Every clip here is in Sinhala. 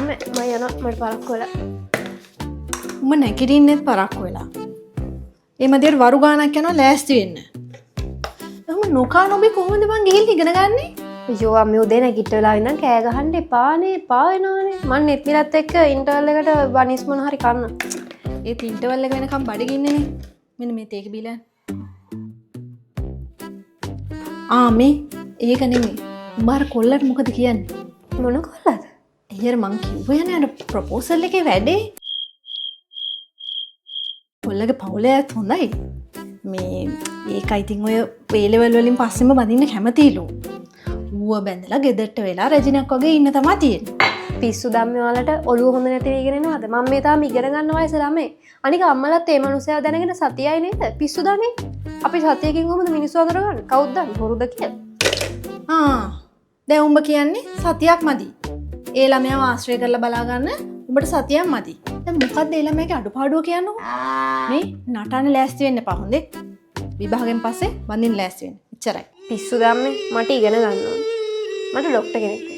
මම යනවා මට පරක්කු වෙලා. උඹ නැගිටින්නෙත් පරක්කු වෙලා. ඒ මැදට වරු ගානක් යනවා ලෑස්ති වෙන්න. එහෙනම් නොකා නොබී කොහොමද මං ගිහින් ඉගෙන ගන්නෙ? අයියෝ අම්මේ උදේ නැගිටලා ඉඳන් කෑ ගහන්න එපානේ එපා වෙනවනේ. මං නෙත්මිලත් එක්ක ඉන්ටර්වල් එකට බනිස් මොන හරි කන්න. ඒත් ඉන්ටර්වල් එක වෙනකම් බඩගින්නේනේ. මෙන්න මේ තේක බීලා. මේ ඒක නෙමෙයි. උඹ අර කොල්ලට මොකද කියන්නේ? මොන කොල්ලද? අයියර මං කිව්වනේ අර ප්‍රොපෝසල් එකේ වැඩේ. කොල්ලගේ පවුලයත් හොඳයි. මේ ඒක ඉතින් ඔය වේලෙවල් වලින් පස්සෙම බඳින්න කැමතිලු. ඌව බැඳලා ගෙදරට වෙලා රජිනක් වගේ ඉන්න තමයි තියෙන්නේ. පිස්සු ධම්මේ වලට ඔළුව හොඳ නැති වෙගෙන එනවද? මම මේ තාම ඉගෙන ගන්න වයසේ ළමයි. අනික අම්මලත් ඒ මනුස්සයා දැනගෙන සතියයි නේද? පිස්සු දන්නේ. අපි සතියකින් කොහොමද මිනිස්සු අඳුරගන්නේ? කවුද දන්නේ? හොරුද කියලා. දැන් උඹ කියන්නේ සතියක් මදි. ඒ ළමයාව ආශ්‍රය කරලා බලා ගන්න උඹට සතියක් මදි. දැන් මොකද්ද ඒ ළමයාගේ අඩුපාඩුව කියන්නකො? මේ නටන්න ලෑස්ති වෙන්න එපා හොඳේ. විභාගයෙන් පස්සේ වඳින්න ලෑස්ති වෙන්න. එච්චරයි. පිස්සු ධම්මේ මට ඉගෙන ගන්න ඕනේ. මට ડોක්ටර් කෙනෙක් වෙන්න.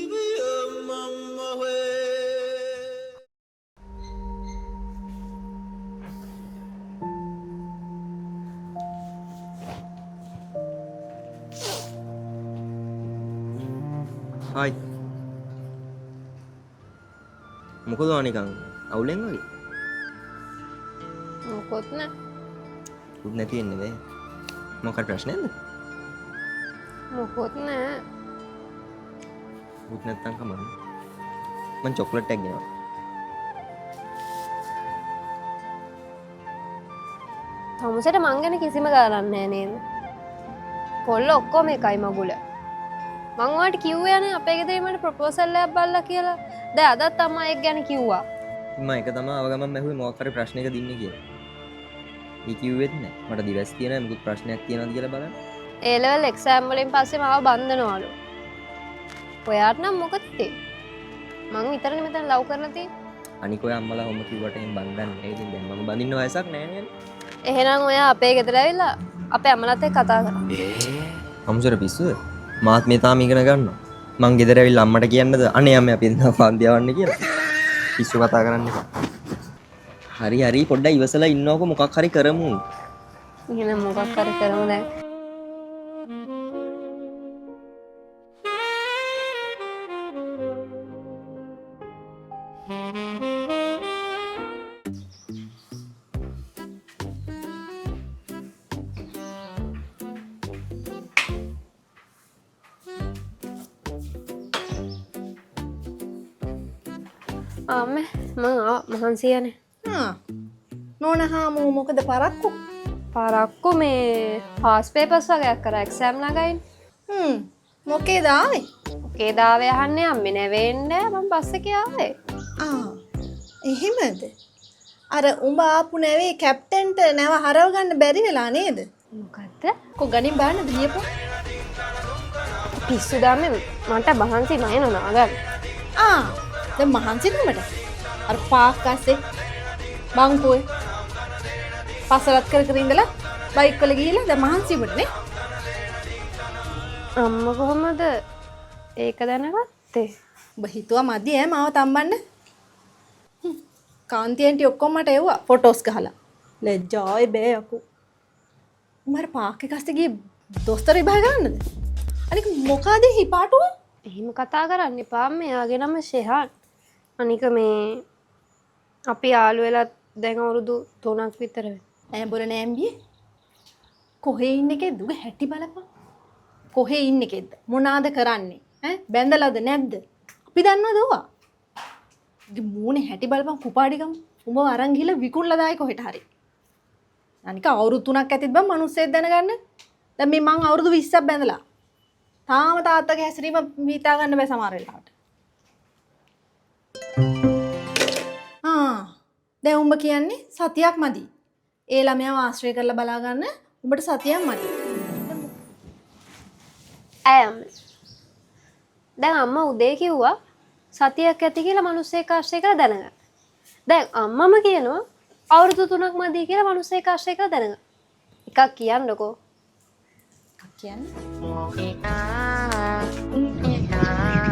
Hai. මොකද නිකන් අවුලෙන් වගේ? මොකොත් නෑ. උත් නැති වෙන්නේ බෑ. මොකක්ද ප්‍රශ්නයක්ද? මොකොත් නෑ. උත් නැත්තම් කමන්න. මං චොක්ලට් එකක් ගෙනවා. තමුසට මං ගැන කිසිම ගානක් නෑ නේද? කොල්ල ඔක්කොම එකයි මගුල. මං ඔයාලට කිව්වේ යන්නේ අපේ ගෙදර මට ප්‍රොපෝසල් එකක් බලලා කියලා. දැන් අදත් අම්මා ඒක ගැන කිව්වා. මම එක තමයි අවගමන් මැහුවේ මොකක් හරි ප්‍රශ්නයක දින්නේ කියලා. ඊ කිව්වෙත් නෑ. මට දිවස් තියෙනවා මොකුත් ප්‍රශ්නයක් තියෙනවද කියලා බලන්න. ඒ ලෙවල් එක්සෑම් වලින් පස්සේ මාව බන්ධනවලු. ඔයාට නම් මොකද තියෙන්නේ? මං විතරනේ මෙතන ලව් කරලා තියෙන්නේ. අනික ඔය අම්මලා ඔම්ම කිව්වට එහෙම බඳන්නේ නෑ. ඉතින් දැන් මම බඳින්න වයසක් නෑ නේද? එහෙනම් ඔයා අපේ ගෙදර ඇවිල්ලා අපේ අම්මලාත් එක්ක කතා කරා. අමුසර පිස්සුද? මාත් මේ තාම ඉගෙන ගන්නවා. මං ගෙදර ඇවිල්ලා අම්මට කියන්නද අනේ අම්මේ අපි ඉඳන් පන්ති යවන්න කියලා. පිස්සු කතා කරන්න එපා. හරි හරි පොඩ්ඩක් ඉවසලා ඉන්නවකො මොකක් හරි කරමු. එහෙනම් මොකක් හරි කරමු දැන්. අම්මේ මං මහන්සියනේ. නෝන හාමෝ මොකද පරක්කු? පරක්කු මේ පාස් පේපර්ස් වගේක් කරා එක්සෑම් ළඟයිනේ. මොකේද ආවේ? ඔකේ දාවේ අහන්නේ අම්මේ නැවෙන්නේ මම බස් එකේ ආවේ. එහෙමද? අර උඹ ආපු නැවේ කැප්ටන්ට නැව හරව ගන්න බැරි වෙලා නේද? මොකද්ද? කො ගණින් බලන්න දීපෝ. පිස්සු දාන්නේ මට මහන්සි නයන නාගන්න. දැන් මහන්සිද උඹට? අර පාක් අස්සේ බංකුවේ පසලත් කර කර ඉඳලා බයික් වල ගිහිල්ලා දැන් මහන්සි උඹට නේ? අම්මා කොහමද ඒක දැනගත්තේ? උඹ හිතුවා මදි මාව තම්බන්න? කාන්ති ඇන්ටි ඔක්කොම මට එව්වා ෆොටෝස් ගහලා. ලැජ්ජායි බෑ අකෝ. උඹර පාක් එක අස්සේ ගියේ දොස්තර විභාග ගන්නද? අනික මොකද හිපාටුව? එහෙම කතා කරන්න එපා මෙයාගේ නම ෂෙහාන්. අනික මේ අපි යාළු වෙලා දැන් අවුරුදු 3ක් විතර වෙනවා. බොල නෑම්බියේ කොහේ ඉන්න එකේද? දුක හැටි බලපන්. කොහේ ඉන්න එකේද? මොනාද කරන්නේ? බැඳලාද නැද්ද? අපි දන්නවද ඔවා? ඉතින් මූණේ හැටි බලපන් කුපාඩිකම. උඹව අරන් ගිහලා විකුණලා දායි කොහෙට හරි. අනික අවුරුදු 3ක් ඇතිත් බං මිනිස්සෙක් දැනගන්න. දැන් මේ මං අවුරුදු 20ක් බැඳලා. තාම තාත්තගේ හැසිරීම හිතා ගන්න බෑ සමහර වෙලාවට. දැන් උඹ කියන්නේ සතියක් මදි. ඒ ළමයාව ආශ්‍රය කරලා බලා ගන්න උඹට සතියක් මදි. දැන් අම්මා උදේ කිව්වා සතියක් ඇති කියලා මිනිස්සෙක් ආශ්‍රය කරලා දැනගන්න. දැන් අම්මම කියනවා අවුරුදු 3ක් මදි කියලා මිනිස්සෙක් ආශ්‍රය කරලා දැනගන්න. එකක් කියන්නකෝ. එකක් කියන්නේ?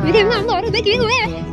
ඉතින් මම අවුරුදු කිව්වේ